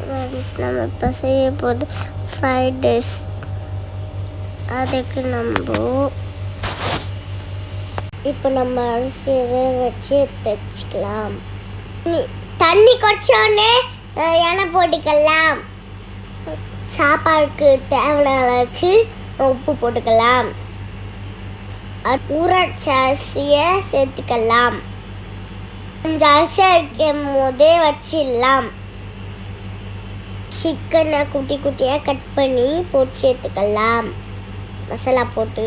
Friends, நம்ம இப்போ செய்ய போது ஃப்ரைட் ரைஸ். அதுக்கு இப்போ நம்ம அரிசியை வச்சு தைச்சிக்கலாம். தண்ணி கொச்சோடனே எண்ணெய் போட்டுக்கலாம். சாப்பாடுக்கு தேவையான அளவுக்கு உப்பு போட்டுக்கலாம். ஊறச்ச அரிசியை சேர்த்துக்கலாம். கொஞ்சம் அரிசி வைக்கும் போதே வச்சிடலாம். சிக்கனை குட்டி குட்டியாக கட் பண்ணி போட்டு சேர்த்துக்கலாம். மசாலா போட்டு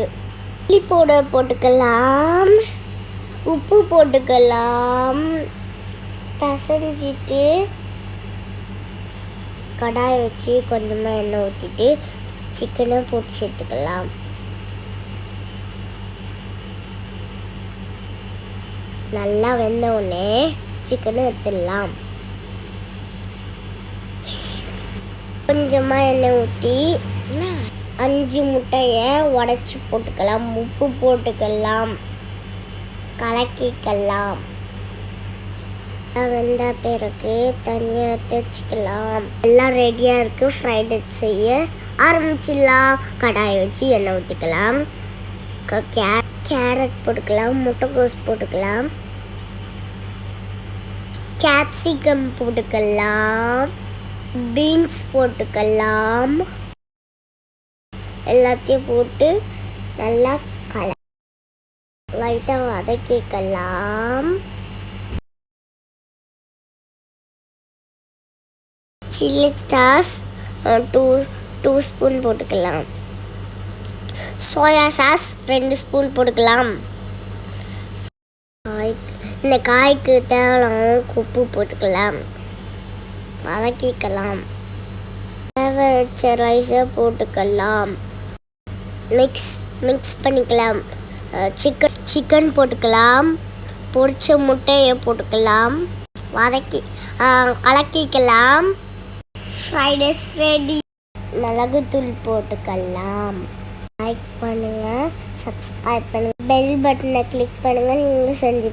சில்லி பவுடர் போட்டுக்கலாம். உப்பு போட்டுக்கலாம். பசஞ்சிட்டு கடாய் வச்சு கொஞ்சமாக எண்ணெய் ஊற்றிட்டு சிக்கனை போட்டு சேர்த்துக்கலாம். நல்லா வெந்த உடனே சிக்கனை எடுத்துடலாம். கொஞ்சமாக எண்ணெய் ஊற்றி 5 முட்டையை உடச்சி போட்டுக்கலாம். உப்பு போட்டுக்கலாம். கலக்கிக்கலாம். வெந்த பிறகு தனியாக தைச்சிக்கலாம். எல்லாம் ரெடியாக இருக்குது. ஃப்ரைட் ரைஸ் செய்ய ஆரம்பிச்சிடலாம். கடாயை வச்சு எண்ணெய் ஊற்றிக்கலாம். கேரட் போட்டுக்கலாம். முட்டைக்கோஸ் போட்டுக்கலாம். கேப்சிகம் போட்டுக்கலாம். பீன்ஸ் போட்டுக்கலாம். எல்லாத்தையும் போட்டு நல்லா லைட்டாக வதக்கிக்கலாம். சில்லி சாஸ் 2 ஸ்பூன் போட்டுக்கலாம். சோயா சாஸ் 2 ஸ்பூன் போட்டுக்கலாம். இந்த காய்க்கு தேவையான உப்பு போட்டுக்கலாம். வதக்கிக்கலாம். வச்ச ரைஸை போட்டுக்கலாம். மிக்ஸ் பண்ணிக்கலாம். சிக்கன் போட்டுக்கலாம். பொரிச்ச முட்டையை போட்டுக்கலாம். கலக்கிக்கலாம். Fried rice ready. மிளகுத்தூள் போட்டுக்கலாம். லைக் பண்ணுங்கள், சப்ஸ்கிரைப் பண்ணுங்கள், பெல் பட்டனை கிளிக் பண்ணுங்கள். நீங்களும் செஞ்சு